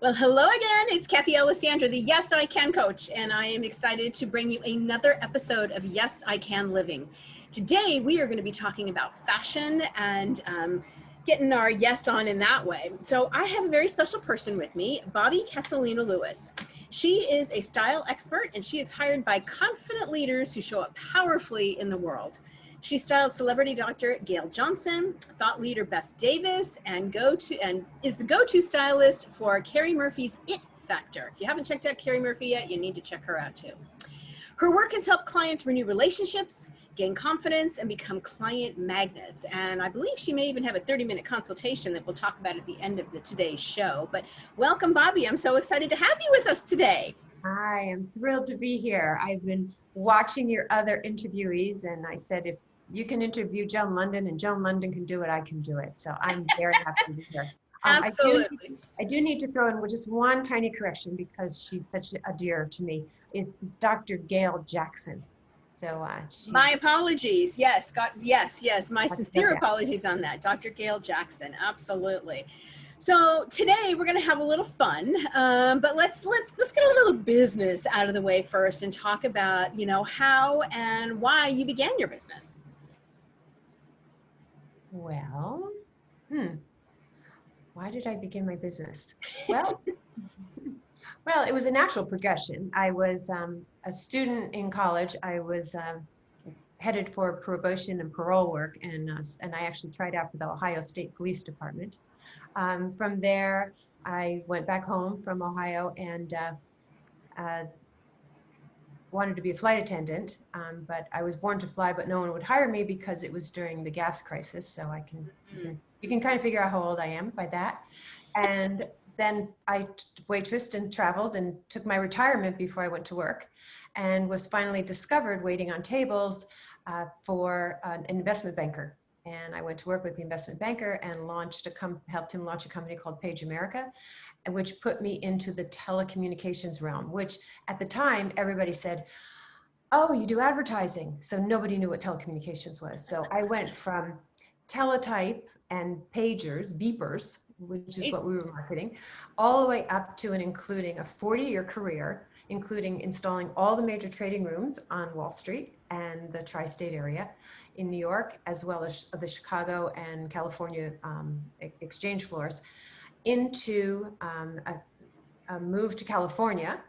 Well, hello again. It's Kathy Alessandra, the Yes I Can coach, and I am excited to bring you another episode of Yes I Can Living. Today, we are going to be talking about fashion and getting our yes on in that way. So, I have a very special person with me, Bobbi Casalina Lewis. She is a style expert, and she is hired by confident leaders who show up powerfully in the world. She styled celebrity doctor Gail Johnson, thought leader Beth Davis, and is the go-to stylist for Carrie Murphy's It Factor. If you haven't checked out Carrie Murphy yet, you need to check her out too. Her work has helped clients renew relationships, gain confidence, and become client magnets. And I believe she may even have a 30-minute consultation that we'll talk about at the end of today's show. But welcome, Bobbi. I'm so excited to have you with us today. I am thrilled to be here. I've been watching your other interviewees, and I said, if you can interview Joan London and Joan London can do it, I can do it. So I'm very happy to be here. Absolutely. I do need to throw in just one tiny correction because she's such a dear to me. It's Dr. Gail Jackson. So my apologies. Yes, yes. My sincere okay. apologies on that. Dr. Gail Jackson. Absolutely. So today we're going to have a little fun, but let's get a little business out of the way first and talk about, how and why you began your business. Well, why did I begin my business? Well, it was a natural progression. I was a student in college. I was headed for probation and parole work, and I actually tried out for the Ohio State Police Department. From there, I went back home from Ohio and wanted to be a flight attendant, but I was born to fly, but no one would hire me because it was during the gas crisis. So you can kind of figure out how old I am by that. And then I waitressed and traveled and took my retirement before I went to work, and was finally discovered waiting on tables for an investment banker. And I went to work with the investment banker and helped him launch a company called Page America, which put me into the telecommunications realm, which at the time everybody said, oh, you do advertising. So nobody knew what telecommunications was. So I went from teletype and pagers, beepers, which is what we were marketing, all the way up to and including a 40-year career, including installing all the major trading rooms on Wall Street and the tri-state area in New York, as well as the Chicago and California exchange floors, into a move to California,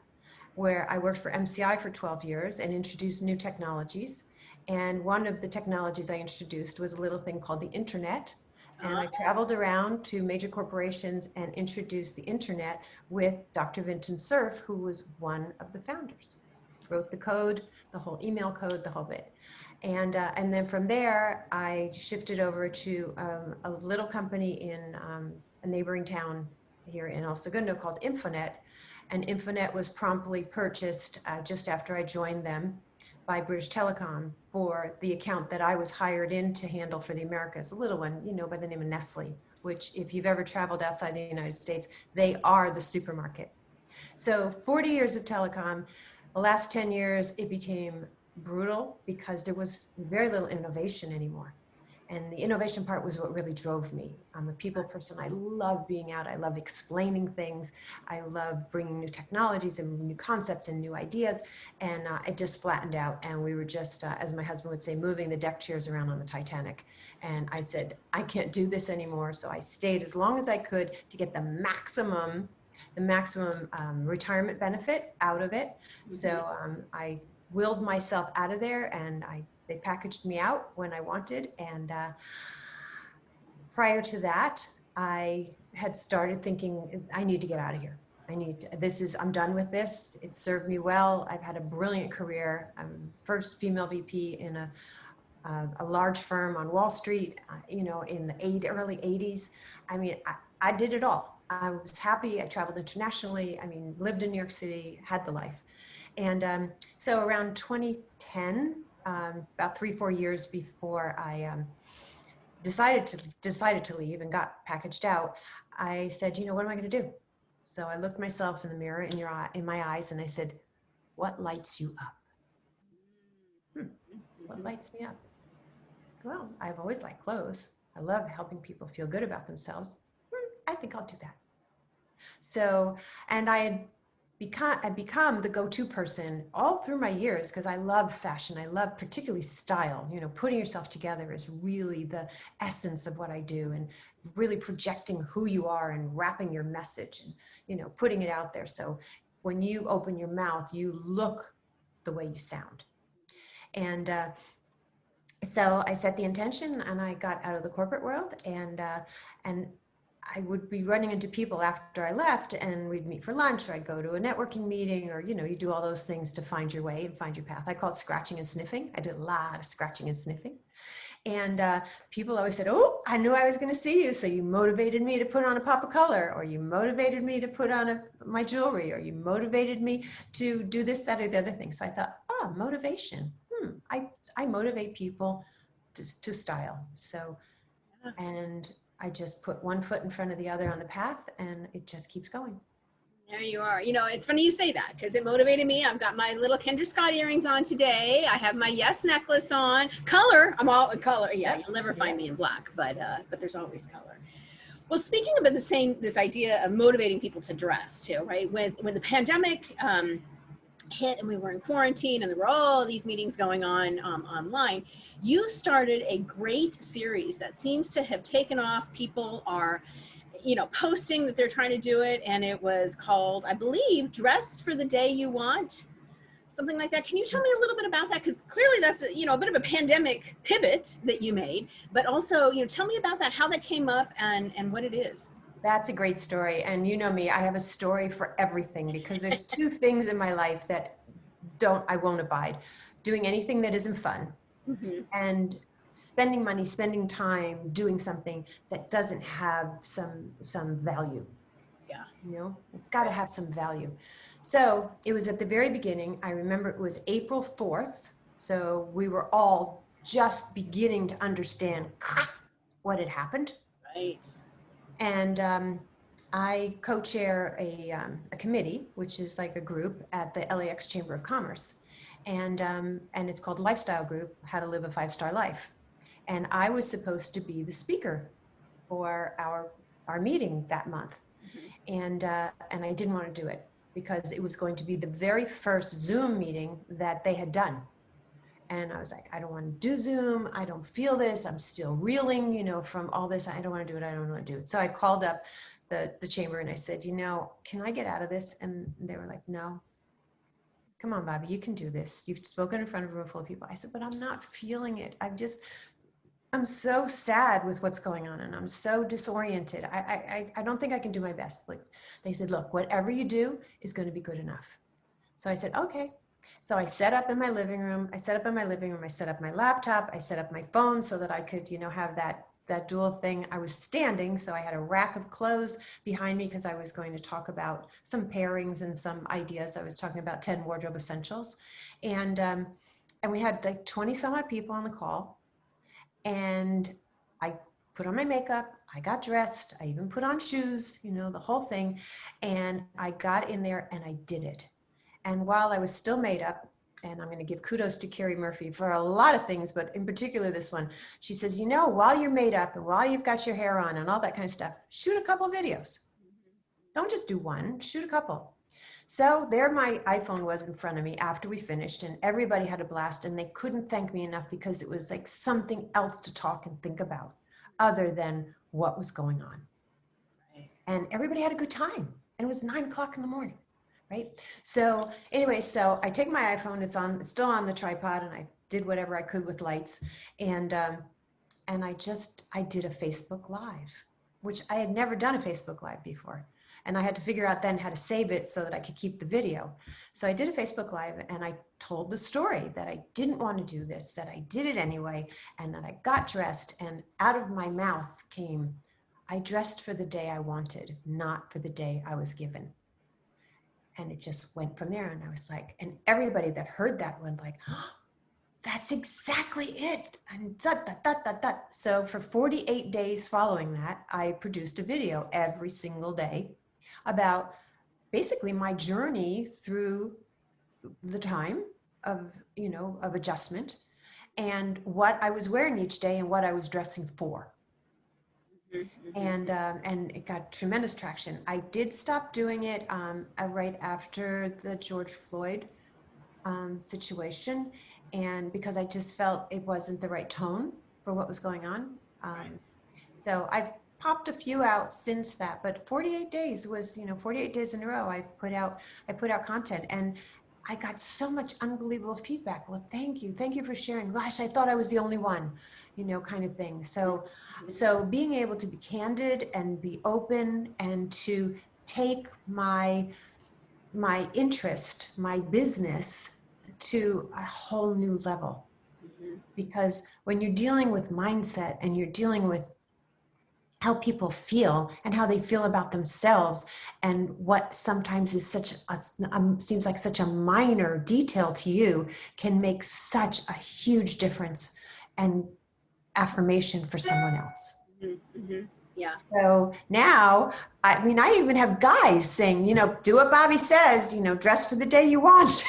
where I worked for MCI for 12 years and introduced new technologies. And one of the technologies I introduced was a little thing called the internet. And I traveled around to major corporations and introduced the internet with Dr. Vinton Cerf, who was one of the founders. Wrote the code, the whole email code, the whole bit. And then from there, I shifted over to a little company in a neighboring town here in El Segundo called Infonet. And Infonet was promptly purchased just after I joined them by British Telecom for the account that I was hired in to handle for the Americas, a little one, by the name of Nestle, which if you've ever traveled outside the United States, they are the supermarket. So 40 years of telecom. The last 10 years, it became brutal because there was very little innovation anymore. And the innovation part was what really drove me. I'm a people person. I love being out. I love explaining things. I love bringing new technologies and new concepts and new ideas. And it just flattened out. And we were just, as my husband would say, moving the deck chairs around on the Titanic. And I said, I can't do this anymore. So I stayed as long as I could to get the maximum retirement benefit out of it. Mm-hmm. So I willed myself out of there, and they packaged me out when I wanted. And prior to that, I had started thinking, I need to get out of here. I'm done with this. It served me well. I've had a brilliant career. I'm first female VP in a large firm on Wall Street, in the early 80s. I mean, I did it all. I was happy. I traveled internationally. Lived in New York City, had the life. And so around 2010, about 3-4 years before I decided to leave and got packaged out, I said, what am I going to do? So I looked myself in the mirror in my eyes, and I said, what lights you up? What lights me up? Well, I've always liked clothes. I love helping people feel good about themselves. I think I'll do that. So, and I'd become the go-to person all through my years because I love fashion. I love particularly style. You know, putting yourself together is really the essence of what I do, and really projecting who you are and wrapping your message and, you know, putting it out there. So when you open your mouth, you look the way you sound. And so I set the intention, and I got out of the corporate world, and I would be running into people after I left, and we'd meet for lunch, or I'd go to a networking meeting, or, you know, you do all those things to find your way and find your path. I call it scratching and sniffing. I did a lot of scratching and sniffing. And people always said, "Oh, I knew I was going to see you. So you motivated me to put on a pop of color, or you motivated me to put on my jewelry, or you motivated me to do this, that, or the other thing." So I thought, oh, motivation. I motivate people to style. So, and I just put one foot in front of the other on the path, and it just keeps going. There you are. You know, it's funny you say that because it motivated me. I've got my little Kendra Scott earrings on today. I have my Yes necklace on. Color, I'm all in color. Yeah, you'll never find me in black, but there's always color. Well, speaking about this idea of motivating people to dress too, right? When the pandemic hit and we were in quarantine and there were all these meetings going on online, you started a great series that seems to have taken off. People are, you know, posting that they're trying to do it, and it was called, I believe, Dress for the Day You Want, something like that. Can you tell me a little bit about that? Because clearly that's a, you know, a bit of a pandemic pivot that you made, but also, you know, tell me about that, how that came up, and what it is. That's a great story. And you know me, I have a story for everything, because there's two things in my life that I won't abide: doing anything that isn't fun, Mm-hmm. and spending money, spending time doing something that doesn't have some value. Yeah. You know, it's got to have some value. So it was at the very beginning. I remember it was April 4th. So we were all just beginning to understand what had happened. Right. And I co-chair a committee, which is like a group at the LAX Chamber of Commerce. And it's called Lifestyle Group, How to Live a 5-Star Life. And I was supposed to be the speaker for our meeting that month. Mm-hmm. And I didn't want to do it because it was going to be the very first Zoom meeting that they had done. And I was like, I don't want to do Zoom. I don't feel this. I'm still reeling, you know, from all this. I don't want to do it. I don't want to do it. So I called up the chamber and I said, you know, can I get out of this? And they were like, no. Come on, Bobby, you can do this. You've spoken in front of a room full of people. I said, but I'm not feeling it. I'm so sad with what's going on, and I'm so disoriented. I don't think I can do my best. Like, they said, look, whatever you do is going to be good enough. So I said, okay. So I set up in my living room. I set up my laptop. I set up my phone so that I could, you know, have that dual thing. I was standing, so I had a rack of clothes behind me because I was going to talk about some pairings and some ideas. I was talking about 10 wardrobe essentials. And we had like 20 some odd people on the call. And I put on my makeup, I got dressed, I even put on shoes, you know, the whole thing. And I got in there and I did it. And while I was still made up, and I'm going to give kudos to Carrie Murphy for a lot of things, but in particular this one, she says, you know, while you're made up and while you've got your hair on and all that kind of stuff, shoot a couple videos. Don't just do one, shoot a couple. So there my iPhone was in front of me after we finished, and everybody had a blast, and they couldn't thank me enough because it was like something else to talk and think about other than what was going on. And everybody had a good time. And it was 9:00 in the morning, right? So anyway, so I take my iPhone, it's still on the tripod, and I did whatever I could with lights. And I did a Facebook Live, which I had never done a Facebook Live before. And I had to figure out then how to save it so that I could keep the video. So I did a Facebook Live, and I told the story that I didn't want to do this, that I did it anyway, and that I got dressed, and out of my mouth came, I dressed for the day I wanted, not for the day I was given. And it just went from there. And I was like, and everybody that heard that went like, oh, that's exactly it. And that. So for 48 days following that, I produced a video every single day about basically my journey through the time of, you know, of adjustment, and what I was wearing each day and what I was dressing for. and it got tremendous traction. I did stop doing it right after the George Floyd situation, and because I just felt it wasn't the right tone for what was going on. Right. So I've popped a few out since that, but 48 days was, 48 days in a row. I put out content, and I got so much unbelievable feedback. Well, thank you. Thank you for sharing. Gosh, I thought I was the only one, kind of thing. So being able to be candid and be open and to take my interest, my business to a whole new level. Because when you're dealing with mindset and you're dealing with how people feel and how they feel about themselves, and what sometimes is seems like such a minor detail to you can make such a huge difference and affirmation for someone else. Yeah. So now, I mean, I even have guys saying, do what Bobby says, dress for the day you want.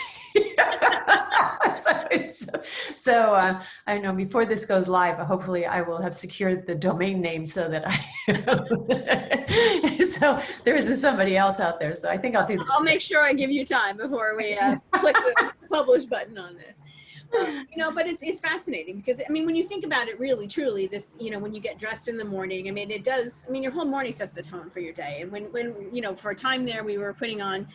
So I don't know, before this goes live, hopefully I will have secured the domain name so that so there isn't somebody else out there. So I think I'll do that. I'll make sure I give you time before we click the publish button on this. But it's fascinating because, I mean, when you think about it really, truly, this, when you get dressed in the morning, I mean, it does, I mean, your whole morning sets the tone for your day. And when for a time there, we were putting on,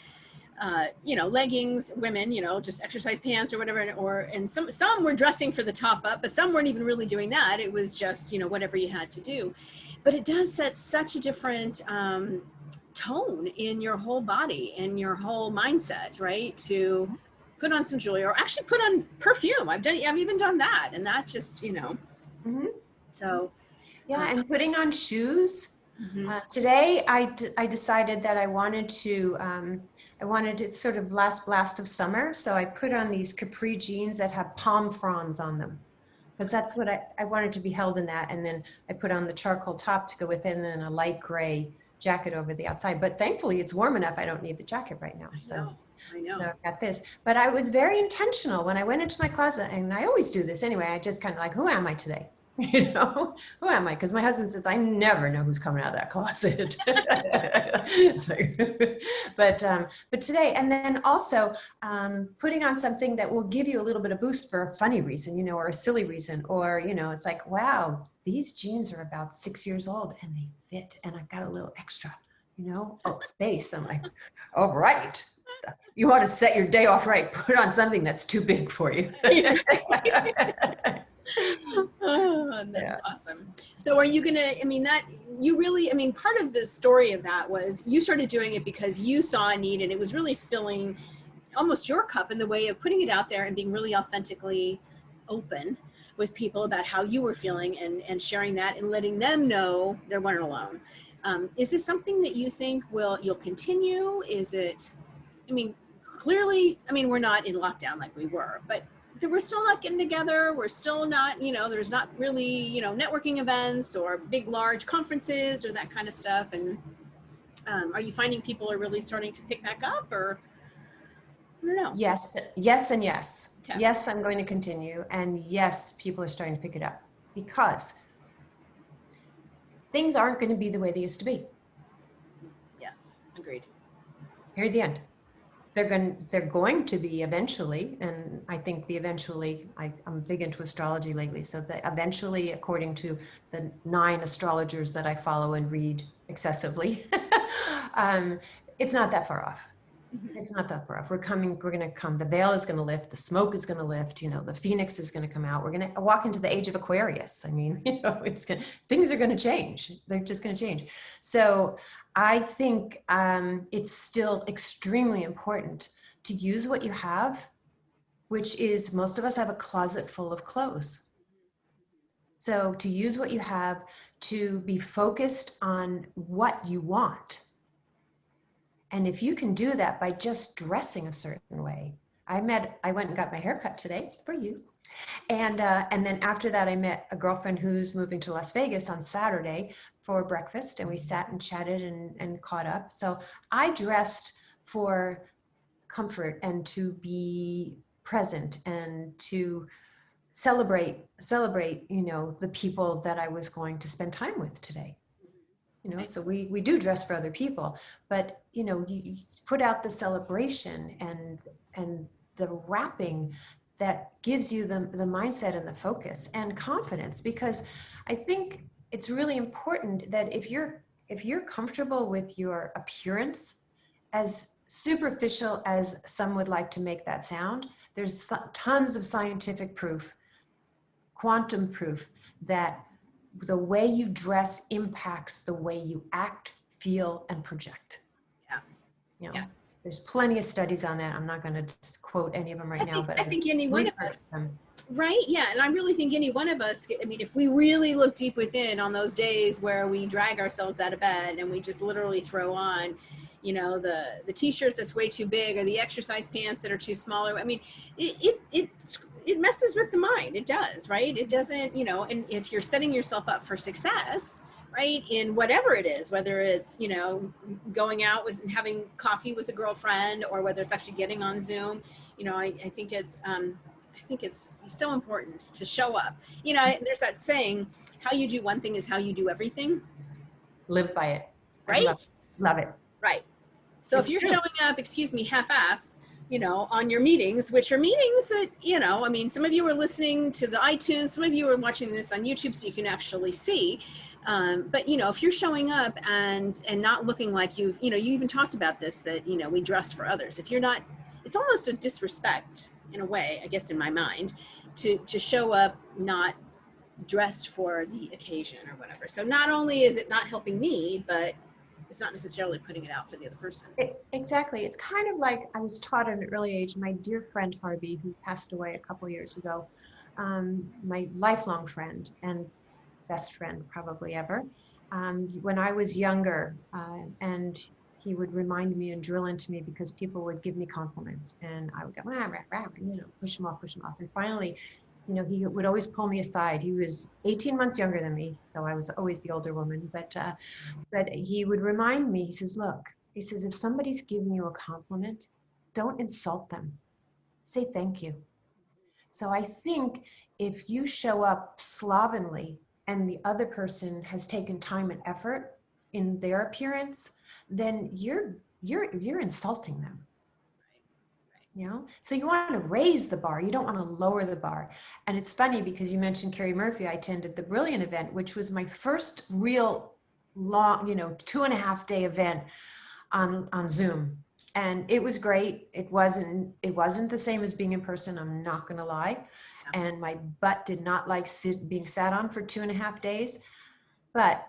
leggings, women, just exercise pants or whatever, and some were dressing for the top up, but some weren't even really doing that. It was just, whatever you had to do. But it does set such a different tone in your whole body and your whole mindset, right? To put on some jewelry or actually put on perfume. I've even done that. And that just, so. Yeah. And putting on shoes. Today I decided that I wanted it sort of last blast of summer. So I put on these capri jeans that have palm fronds on them, because that's what I wanted to be held in that. And then I put on the charcoal top to go with it, and then a light gray jacket over the outside. But thankfully it's warm enough. I don't need the jacket right now. I know. So I've got this, but I was very intentional when I went into my closet, and I always do this anyway. I just kind of like, who am I today? Who am I? Because my husband says I never know who's coming out of that closet. But today, and then also putting on something that will give you a little bit of boost for a funny reason, or a silly reason, or it's like, wow, these jeans are about 6 years old and they fit, and I've got a little extra, space. I'm like, all right. You want to set your day off right, put on something that's too big for you. Oh, that's awesome. So are you gonna, part of the story of that was you started doing it because you saw a need, and it was really filling almost your cup in the way of putting it out there and being really authentically open with people about how you were feeling, and sharing that and letting them know they weren't alone. Is this something that you think you'll continue? Is it, clearly, we're not in lockdown like we were, but we're still not getting together. We're still not, there's not really, networking events or big, large conferences or that kind of stuff. And are you finding people are really starting to pick back up, or I don't know? Yes, and yes. Okay. Yes, I'm going to continue. And yes, people are starting to pick it up, because things aren't going to be the way they used to be. Yes, agreed. Here at the end. They're going to be eventually, and I think I'm big into astrology lately, so that eventually, according to the 9 astrologers that I follow and read excessively, it's not that far off. It's not that far off. We're going to come. The veil is going to lift. The smoke is going to lift. The phoenix is going to come out. We're going to walk into the age of Aquarius. Things are going to change. They're just going to change. So I think it's still extremely important to use what you have, which is, most of us have a closet full of clothes. So to use what you have, to be focused on what you want. And if you can do that by just dressing a certain way. I went and got my hair cut today for you. And then after that, I met a girlfriend who's moving to Las Vegas on Saturday for breakfast, and we sat and chatted and caught up. So I dressed for comfort and to be present and to celebrate, the people that I was going to spend time with today. You know, so we do dress for other people, but you know, you put out the celebration and the wrapping that gives you the mindset and the focus and confidence, because I think it's really important that if you're comfortable with your appearance, as superficial as some would like to make that sound, there's tons of scientific proof, quantum proof, that the way you dress impacts the way you act, feel, and project. Yeah. You know, Yeah. there's plenty of studies on that. I'm not going to quote any of them right now, but I think any one of us, them. right? Yeah. And I really think any one of us, I mean, if we really look deep within on those days where we drag ourselves out of bed and we just literally throw on, you know, the t-shirt that's way too big or the exercise pants that are too smaller. I mean, it messes with the mind. It does, right? It doesn't, you know, and if you're setting yourself up for success, right, in whatever it is, whether it's, you know, going out with having coffee with a girlfriend or whether it's actually getting on Zoom, you know, I think it's so important to show up. You know, there's that saying, how you do one thing is how you do everything. Live by it. Right? Love it. Right. So It's if you're true. showing up, excuse me, half-assed, you know, on your meetings, which are meetings that, you know, I mean, some of you are listening to the iTunes, some of you are watching this on YouTube so you can actually see. But, you know, if you're showing up and not looking like you even talked about this, that, you know, we dress for others. If you're not, it's almost a disrespect in a way, I guess, in my mind, to show up not dressed for the occasion or whatever. So not only is it not helping me, but it's not necessarily putting it out for the other person. Exactly. It's kind of like I was taught at an early age. My dear friend Harvey, who passed away a couple years ago, my lifelong friend and best friend probably ever. When I was younger, and he would remind me and drill into me because people would give me compliments, and I would go, rah, rah, rah, you know, push them off. And finally, you know, he would always pull me aside. He was 18 months younger than me, so I was always the older woman. But he would remind me. He says, "Look," he says, "if somebody's giving you a compliment, don't insult them. Say thank you." So I think if you show up slovenly and the other person has taken time and effort in their appearance, then you're insulting them. You know, so you want to raise the bar. You don't want to lower the bar. And it's funny because you mentioned Carrie Murphy. I attended the Brilliant event, which was my first real long, you know, 2.5 day event on Zoom. And it was great. It wasn't the same as being in person. I'm not going to lie. And my butt did not like being sat on for 2.5 days. But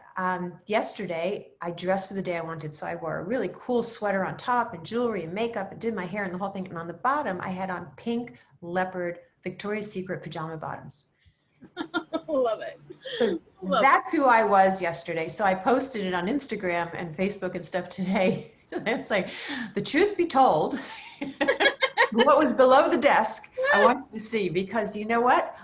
yesterday I dressed for the day I wanted. So I wore a really cool sweater on top and jewelry and makeup and did my hair and the whole thing. And on the bottom, I had on pink leopard Victoria's Secret pajama bottoms. Love it. So that's who I was yesterday. So I posted it on Instagram and Facebook and stuff today. It's like, the truth be told, what was below the desk, I want you to see, because you know what?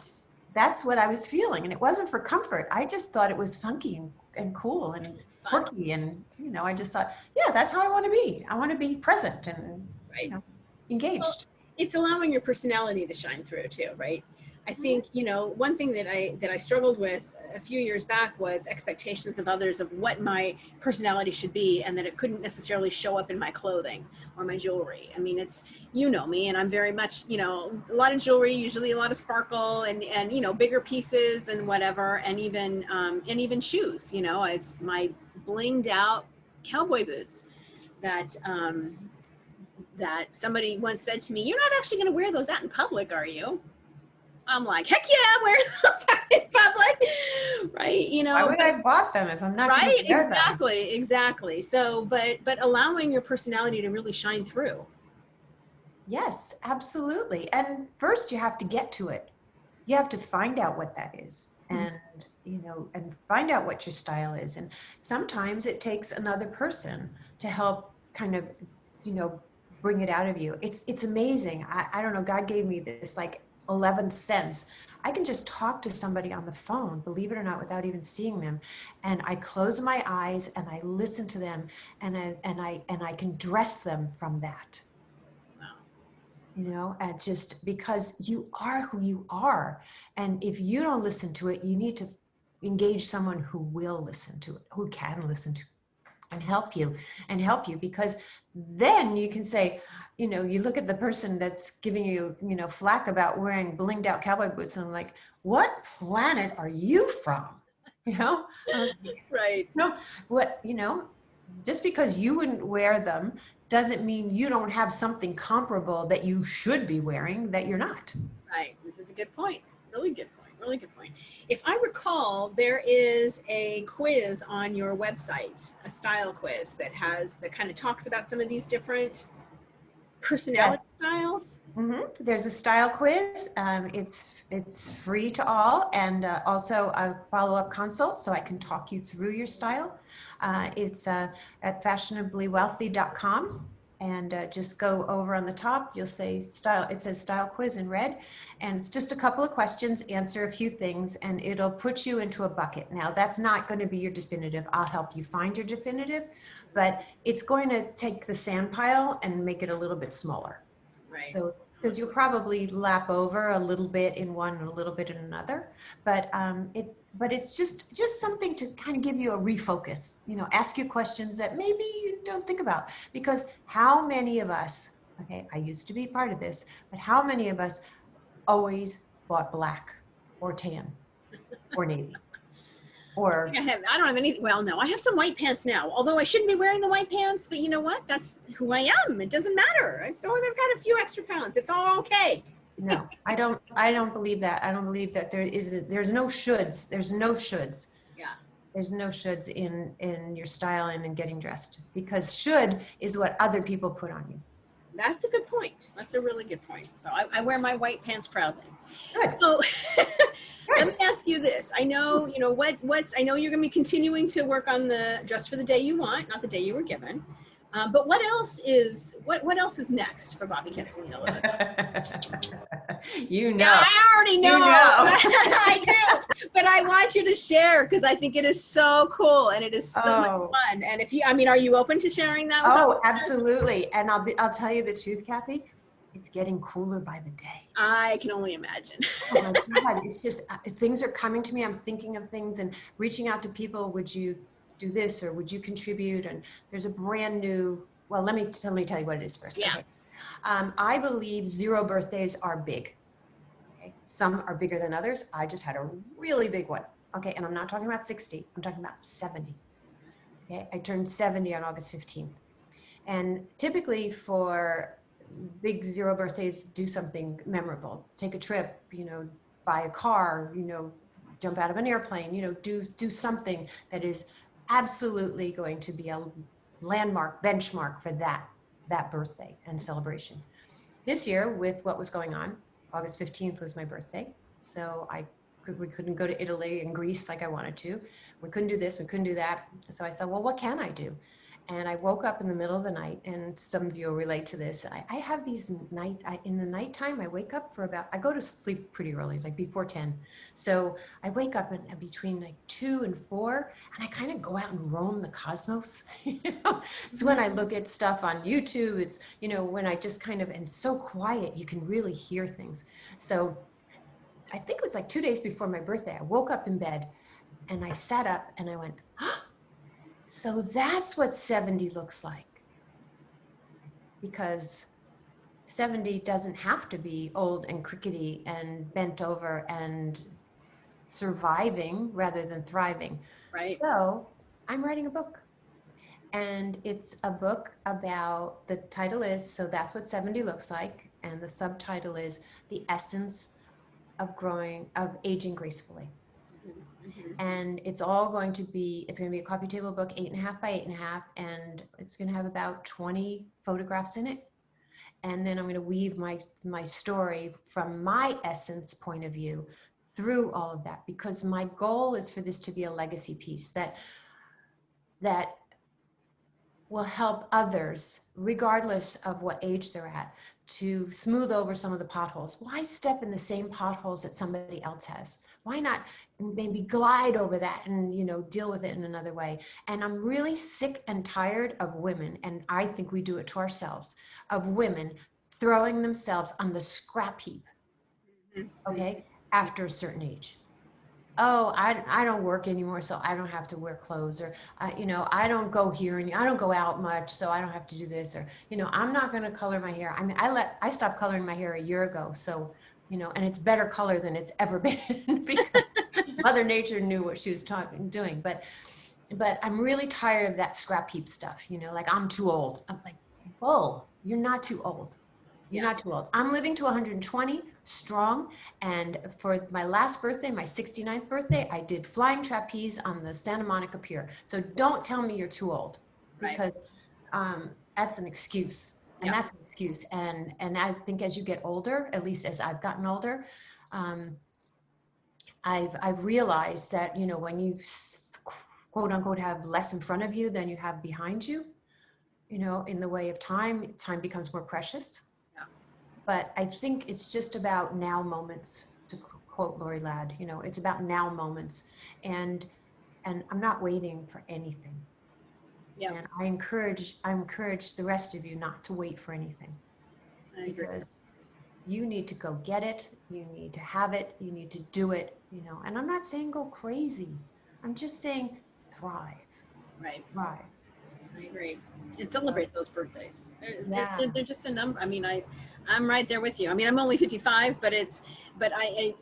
That's what I was feeling. And it wasn't for comfort. I just thought it was funky and cool and quirky. And, you know, I just thought, yeah, that's how I want to be. I want to be present and, you know, engaged. Well, it's allowing your personality to shine through too, right? I think, you know, one thing that I struggled with a few years back was expectations of others of what my personality should be, and that it couldn't necessarily show up in my clothing or my jewelry. I mean, it's, you know me, and I'm very much, you know, a lot of jewelry, usually a lot of sparkle and you know, bigger pieces and whatever, and even shoes. You know, it's my blinged out cowboy boots that that somebody once said to me, "You're not actually going to wear those out in public, are you?" I'm like, heck yeah, I'm wearing those out in public, right? You know, why would I have bought them if I'm not right? going to wear them? Exactly. So, but allowing your personality to really shine through. Yes, absolutely. And first you have to get to it. You have to find out what that is, and you know, and find out what your style is. And sometimes it takes another person to help kind of, you know, bring it out of you. It's amazing. I don't know, God gave me this like 11th sense. I can just talk to somebody on the phone, believe it or not, without even seeing them. And I close my eyes and I listen to them, and I can dress them from that. You know, and just because you are who you are. And if you don't listen to it, you need to engage someone who will listen to it, who can listen to it and help you, because then you can say, you look at the person that's giving you, flack about wearing blinged out cowboy boots, and I'm like, what planet are you from? I was like, Right. no, what, just because you wouldn't wear them doesn't mean you don't have something comparable that you should be wearing that you're not. Right. This is a good point. Really good point. Really good point. If I recall, there is a quiz on your website, a style quiz that kind of talks about some of these different personality styles. Mm-hmm. There's a style quiz. It's free to all, and also a follow-up consult, so I can talk you through your style. It's at fashionablywealthy.com, and just go over on the top. You'll say style. It says style quiz in red, and it's just a couple of questions. Answer a few things, and it'll put you into a bucket. Now, that's not going to be your definitive. I'll help you find your definitive, but it's going to take the sand pile and make it a little bit smaller. Right. So, because you'll probably lap over a little bit in one and a little bit in another, but it's just something to kind of give you a refocus. Ask you questions that maybe you don't think about, because how many of us? Okay, I used to be part of this, but how many of us always bought black or tan or navy? Or I don't have any, well, no, I have some white pants now, although I shouldn't be wearing the white pants, but you know what? That's who I am. It doesn't matter. So they've got a few extra pounds. It's all okay. No, I don't believe that. I don't believe that there's no shoulds. There's no shoulds. Yeah. There's no shoulds in your style and in getting dressed, because should is what other people put on you. That's a good point. That's a really good point. So I wear my white pants proudly. Good. So let me ask you this. I know, I know you're going to be continuing to work on the dress for the day you want, not the day you were given. But what else is next for Bobbi Castellino-Lewis? Yeah, I already know. I do. But I want you to share, because I think it is so cool and it is so much fun. And are you open to sharing that with us? Absolutely. And I'll tell you the truth, Kathy. It's getting cooler by the day. I can only imagine. Oh my God, it's just things are coming to me. I'm thinking of things and reaching out to people. Would you do this, or would you contribute? And there's a brand new, well, let me tell you what it is first. Yeah. Okay. I believe 0 birthdays are big. Okay. Some are bigger than others. I just had a really big one. Okay. And I'm not talking about 60. I'm talking about 70. Okay. I turned 70 on August 15th. And typically for big 0 birthdays, do something memorable. Take a trip, buy a car, jump out of an airplane, do something that is absolutely going to be a landmark, benchmark for that birthday and celebration. This year, with what was going on, August 15th was my birthday. So we couldn't go to Italy and Greece like I wanted to. We couldn't do this, we couldn't do that. So I said, well, what can I do? And I woke up in the middle of the night, and some of you will relate to this. I have these in the nighttime, I wake up I go to sleep pretty early, like before 10. So I wake up between like 2 and 4, and I kind of go out and roam the cosmos. It's when I look at stuff on YouTube. It's, when I just and it's so quiet, you can really hear things. So I think it was like 2 days before my birthday, I woke up in bed and I sat up and I went, so that's what 70 looks like. Because 70 doesn't have to be old and crickety and bent over and surviving rather than thriving. Right. So I'm writing a book. And it's a book about, the title is, So That's What 70 Looks Like. And the subtitle is The Essence of Aging Gracefully. Mm-hmm. And it's going to be a coffee table book, 8.5 by 8.5, and it's going to have about 20 photographs in it. And then I'm going to weave my story from my essence point of view through all of that, because my goal is for this to be a legacy piece that will help others, regardless of what age they're at, to smooth over some of the potholes. Why step in the same potholes that somebody else has? Why not maybe glide over that and, deal with it in another way? And I'm really sick and tired of women, and I think we do it to ourselves, of women throwing themselves on the scrap heap, okay, after a certain age. oh, I don't work anymore, so I don't have to wear clothes, or I don't go here and I don't go out much, so I don't have to do this, or I'm not going to color my hair. I mean, I stopped coloring my hair a year ago, so and it's better color than it's ever been because Mother Nature knew what she was doing. But I'm really tired of that scrap heap stuff. Like, I'm too old. I'm like, whoa, you're not too old. You're not too old. I'm living to 120 strong. And for my last birthday, my 69th birthday, I did flying trapeze on the Santa Monica Pier. So don't tell me you're too old, because that's an excuse. And that's an excuse. And I think as you get older, at least as I've gotten older, I've realized that, when you quote unquote have less in front of you than you have behind you, in the way of time becomes more precious. But I think it's just about now moments, to quote Lori Ladd. It's about now moments, and I'm not waiting for anything. And I encourage the rest of you not to wait for anything, because you need to go get it. You need to have it. You need to do it. And I'm not saying go crazy. I'm just saying thrive. Right. Thrive. I agree. And celebrate those birthdays. They're just a number. I mean, I'm right there with you. I mean, I'm only 55, but I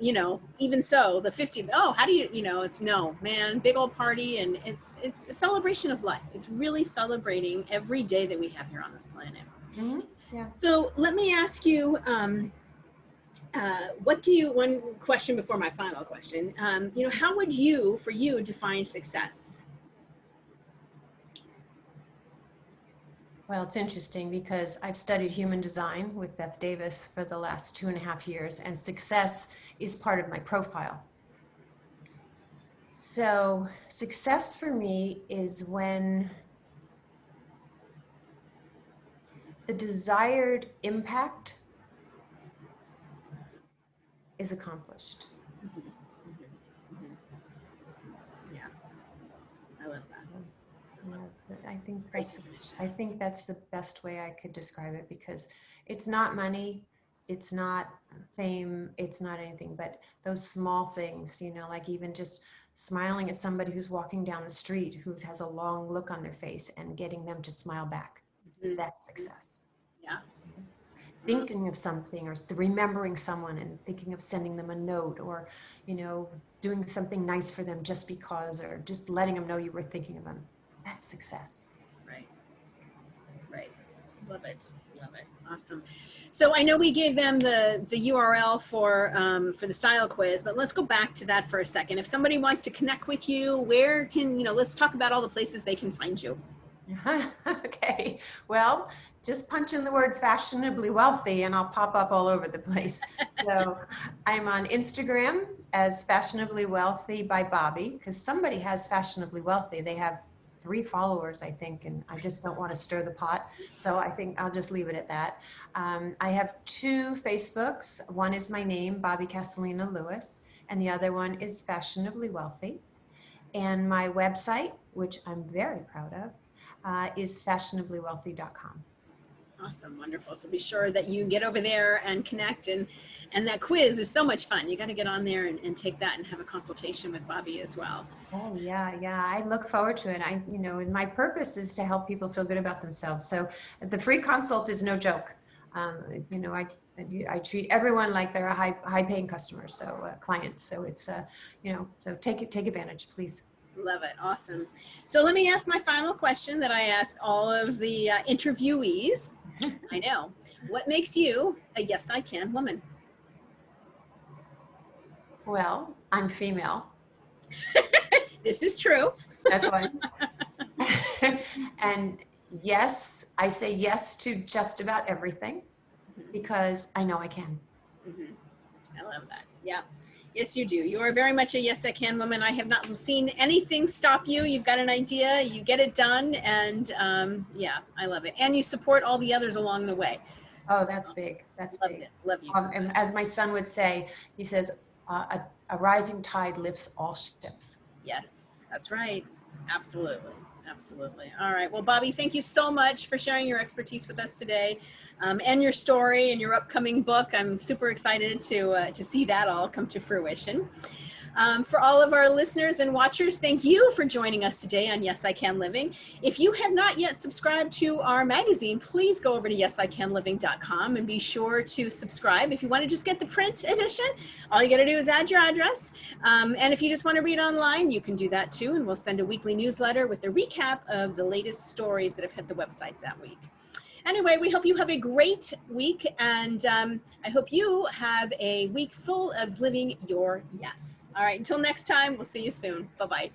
even so, the 50, how do you, it's big old party. And it's a celebration of life. It's really celebrating every day that we have here on this planet. Mm-hmm. Yeah. So let me ask you, one question before my final question, how would you define success? Well, it's interesting because I've studied human design with Beth Davis for the last 2.5 years, and success is part of my profile. So success for me is when the desired impact is accomplished. Yeah, I love that. I think that's the best way I could describe it, because it's not money, it's not fame, it's not anything, but those small things, like even just smiling at somebody who's walking down the street who has a long look on their face and getting them to smile back. That's success. Yeah. Thinking of something, or remembering someone and thinking of sending them a note, or doing something nice for them just because, or just letting them know you were thinking of them. That's success. Right. Love it. Awesome. So I know we gave them the URL for the style quiz, but let's go back to that for a second. If somebody wants to connect with you, where can, let's talk about all the places they can find you. Okay. Well, just punch in the word fashionably wealthy and I'll pop up all over the place. So I'm on Instagram as Fashionably Wealthy by Bobby, because somebody has Fashionably Wealthy. They have 3 followers, I think, and I just don't want to stir the pot. So I think I'll just leave it at that. I have 2 Facebooks. One is my name, Bobby Castellina Lewis, and the other one is Fashionably Wealthy. And my website, which I'm very proud of, is fashionablywealthy.com. Awesome. Wonderful. So be sure that you get over there and connect, and that quiz is so much fun. You got to get on there and take that and have a consultation with Bobby as well. Oh yeah. I look forward to it. And my purpose is to help people feel good about themselves. So the free consult is no joke. I treat everyone like they're a high paying customer, so client. So it's so take advantage, please. Love it. Awesome. So let me ask my final question that I ask all of the interviewees. I know. What makes you a yes, I can woman? Well, I'm female. This is true. That's why. And yes, I say yes to just about everything, because I know I can. I love that. Yeah. Yes, you do. You are very much a yes, I can woman. I have not seen anything stop you. You've got an idea, you get it done. And yeah, I love it. And you support all the others along the way. Oh, that's big. That's big. It. Love you. And as my son would say, he says, a rising tide lifts all ships. Yes, that's right. Absolutely. All right. Well, Bobby, thank you so much for sharing your expertise with us today, and your story and your upcoming book. I'm super excited to see that all come to fruition. For all of our listeners and watchers, thank you for joining us today on Yes, I Can Living. If you have not yet subscribed to our magazine, please go over to yesicanliving.com and be sure to subscribe. If you want to just get the print edition, all you got to do is add your address. And if you just want to read online, you can do that too. And we'll send a weekly newsletter with a recap of the latest stories that have hit the website that week. Anyway, we hope you have a great week, and I hope you have a week full of living your yes. All right, until next time, we'll see you soon. Bye-bye.